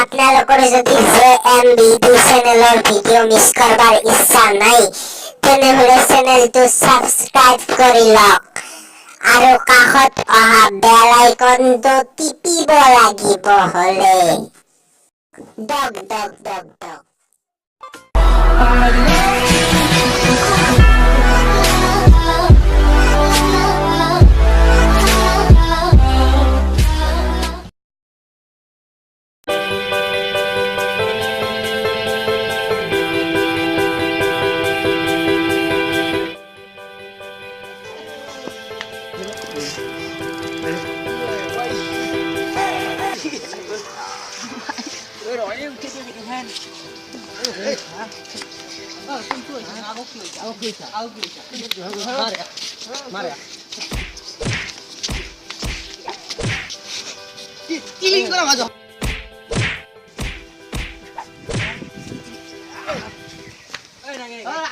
আপোনালোকৰ যদি JMB2 চেনেলৰ ভিডিঅ' মিছ কৰাৰ ইচ্ছা নাই তেনেহ'লে চেনেলটো ছাবস্ক্ৰাইব কৰি লওক আৰু কাষত অহা বেল আইকনটো টিপিব লাগিব হ'লে দক দক দক দক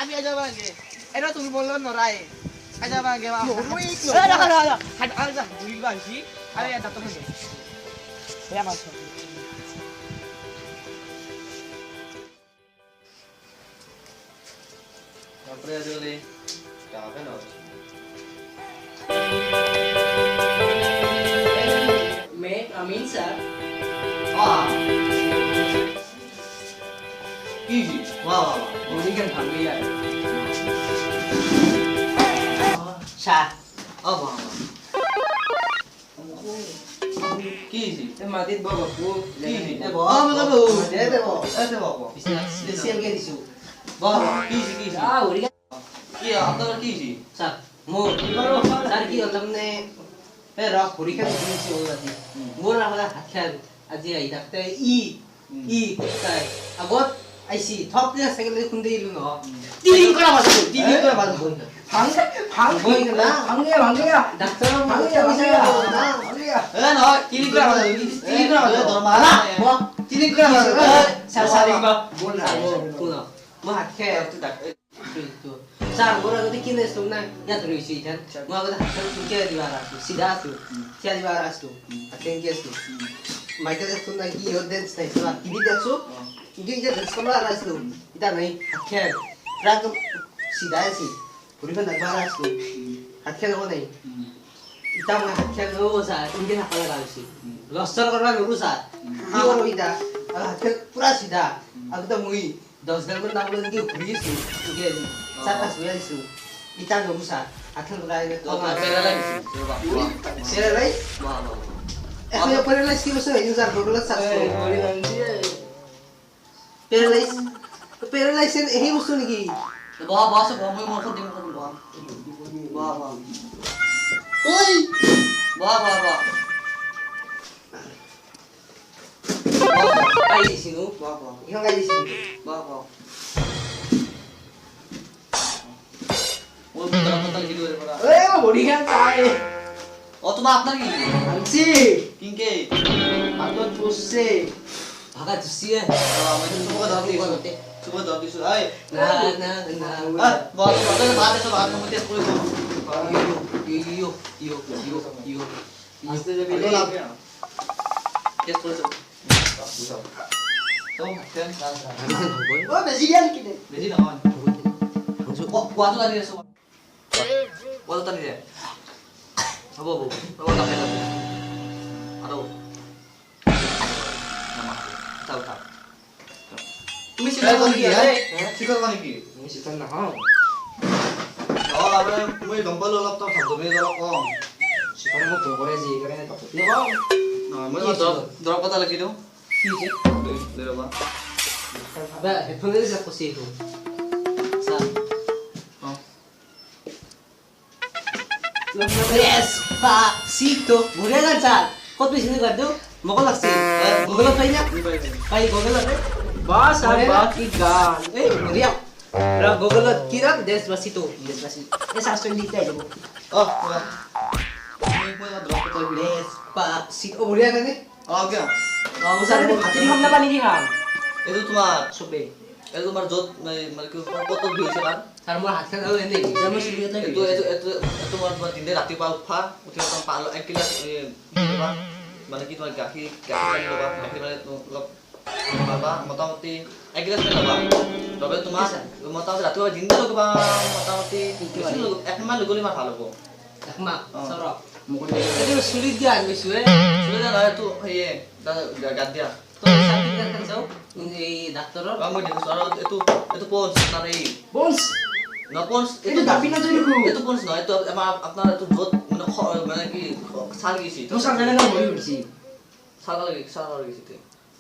আমি আজ যাবাগে এটা তুমি বললো নরাই আজ যাবাগে বা ঘুরি বাসি আরে এটা তো হবে হ্যাঁ মাছ তারপরে আসলে টাকা না মে আমিন স্যার ইজি বাহ বাহ ওদিকের ভাঙি যায় স্যার ও বাহ কি ইজি মাটিত বাবু কি ইজি দেব বাবু দেব এতে বাবু স্পেশাল কে দিছো বাহ কি ইজি কি ইজি ওদিকে কি আপনার কি ইজি স্যার স্যার কি হল মানে রক পরীক্ষা দিয়েছি ও আজি মোর আমরা হাত খেল আজি আই থাকতে ই তাই আগত আইছি থপ দিয়া সাইকেল খুন্দে দিলু ন তিলিং করা বাজু ভাঙ বই না ভাঙে ডাক্তার ভাঙে এ নহয় কিলি কৰা বাজু কিলি কৰা বাজু দৰমালা কিলি কৰা বাজু স্যার বল না কোন মা হাত খেল স্যার মোরা যদি কিনে আসতো না ইয়া ধরে হইছি ইথান মা কথা হাত চুকে দিবার আসতো সিধা আসতো সিধা দিবার আসতো আতেন কি আসতো মাইটা দেখতো না কি ইও ড্যান্স নাই তো টিভি দেখছো ইগে ইগে ড্যান্স করা আসতো ইতা নাই হাত খেল ট্রাক সিধা আসি পরিবার লাগবার আসতো হাত খেল নাই ইতা মা হাত খেল নো স্যার ইগে হাত লাগা হইছি লস্টার করবা নরু স্যার কি করো ইতা হাত খেল পুরা সিধা একদম মুই 10 বার নাম বলে কি ঘুরিয়েছি ইগে সাতাশ বেয়াইছো ইটা নরু স্যার হাত খেল করা ইগে তো সেরা লাই বাহ বাহ এখন প্যারালাইজ কি বসে হইছে স্যার বগলত সাকসো প্যারালাইজ এই বস্তু নাকি বাহ বাহ সব মই মন দিম বাহ বাহ বাহ ওই বাহ বাহ বাহ কাই দিছিনু বাহ বাহ ইহন কাই দিছিনু বাহ বাহ ওই বুতরা কথা লিখি ধরে পড়া ওই বডি খান চাই ও তোমার আপনার কি আনছি কিংকে আগত বসছে ভাগা দিছিয়ে আমি তো তোমাকে দাও দিই করতে তোমাকে দাও দিছো আই না আ বাহ বাহ বাদ এসো বাদ তুমি টেস্ট করে দাও ইয়ো আস্তে যাবি রে টেস্ট করে দাও বুঝাও তো কেন ও বেশি গেল কিনে বেশি না হয় কত টানি রেছো কত টানি রে হবো হবো হবো কাপে কাপে আরো নামা তাও তাও তুমি শিকার করনি কি শিকার করনি কি আমি সিতন না হও আরে মই গম পালো অলপ তো ধমে অলপ কম সিতন মত করে যে এখানে তো মই দরব কথা লিখি দিও কি যে দে বাবা আবা হেডফোনে যা কসি তো sir Despacito. Muriya kan sal. Kau tu sini kado. Mau kau laksi. Google apa ini? Kau Google apa? Bas apa kigan? Muriya. Ra Google kira Despacito. Despacito. Esa sulit aja bu. oh মই দরব কথা লিখি Despacito. Muriya kan ni? Okay Oh, usah ni hati ni hamna pani ni ham. itu তোমার Sobe. itu তোমার যত মানে কি কত দিয়েছে কারণ Sar mo hat kan awe ni. Jamu sini tu. itu তোমাৰ দিনে ৰাতিপুৱা উঠা উঠি পাল 1 গিলাচ মানে কি তোমাৰ গাখীৰ গাখীৰ ল'বা গাখীৰ মানে অলপ বাবা মোটামুটি 1 গিলাস পানী ল'বা তবে তোমাৰ মোটামুটি ৰাতিপুৱা দিনটো লগবা মোটামুটি একমাহ লগলি মাৰ ভাল হ'ব একমাহ সৰ এইটো চুলিত দিয়া আনিছো চুলি নহয় তো হেয়ে গাত দিয়া তই চাৰ্টিফিকেট খান চাও এই ডাক্তৰৰ মই দেখিছো আৰু এইটো পঞ্চ তাৰ এই বন্স ন পঞ্চ এইটো দাবি না তই দেখো এইটো পঞ্চ নহয় এইটো আমাৰ আপোনাৰ এইটো য'ত মানে কি ছাল গেছি তোৰ সামনে না মৰি গৈছি ছাল গেছি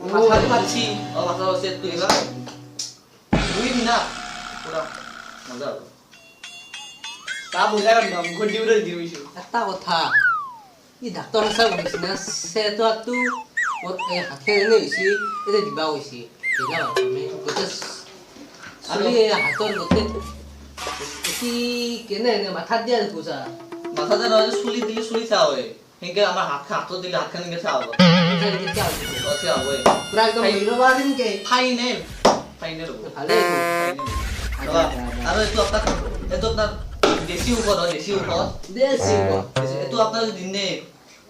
মাথা পাচ্ছি মাথা আছে তুই এবার 2 দিন না পুরা মজা হবে তা বুঝা গেল না ঘড়ি উড়ে দিইছো এটা কথা ই ডাক্তৰ চাই গৈছি না সেটো এই হাতে এনে হৈছি এটা দিবা হৈছি দিবা আমি গোটে চলি হাতৰ গোটে কি কেনে এনে মাথা দিয়া দেখুছা মাথা যে নহয় চুলি দিলে চুলি চা হয় হেকে আমাৰ হাত দিলে হাত খান গে চা হ'ব আছে হ'ব পুৰা একদম নিৰবা দিন কে ফাইনেল ভালে আৰু এইটো আপোনাৰ দেশী ঔষধ হয় দেশী ঔষধ এইটো আপোনাৰ দিনে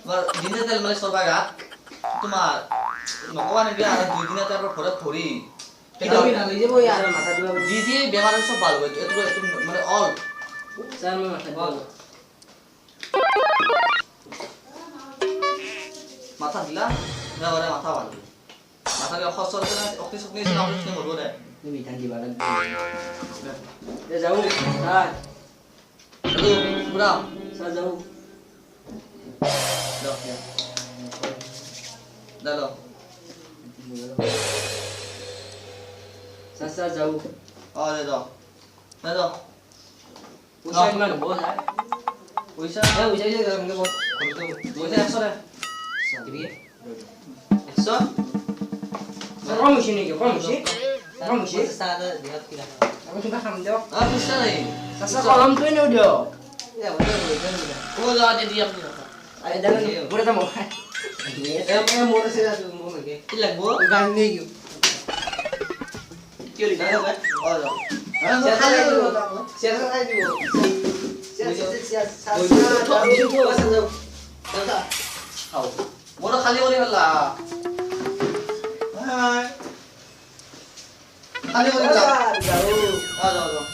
তোমাৰ দিনে তেল মানে চবা গাত তোমাৰ নকবা নেকি আৰু 2 দিনতে আপোনাৰ ঘৰত ভৰি এটা বিনা লৈ যাব ইয়াৰ মাথা দিবা যি বেমাৰ সব ভাল হয় এইটো মানে অল স্যার মই মাথা দিবা মাথা দিলা না ওরে মাথা ভাল মাথা দিয়ে খসল না অক্তি শুকনি না আপনি মরবো না তুমি ধান দিবা যাও স্যার তো পুরা স্যার যাও দাও স্যার যাও দাও পয়সা কিমান হ'ব যায় পয়সা পয়সা যে গরম দেব পয়সা 100 টাকা দিবি 100 কম হইছে নেকি কম হইছে স্যার দিহাত কিরা আমি তোমাক খাম দিও পয়সা নাই স্যার কলম তুই নিও দিও ও যা দি আপনি আরে জানো বড় দাম এম মোর সে আছে মোর কে কি লাগবো গান নেই কি কি লিখা হবে যাও শেয়ার খাই দিব মোটা খালি করে ফেললা খালি করে ফেললা যাও যাও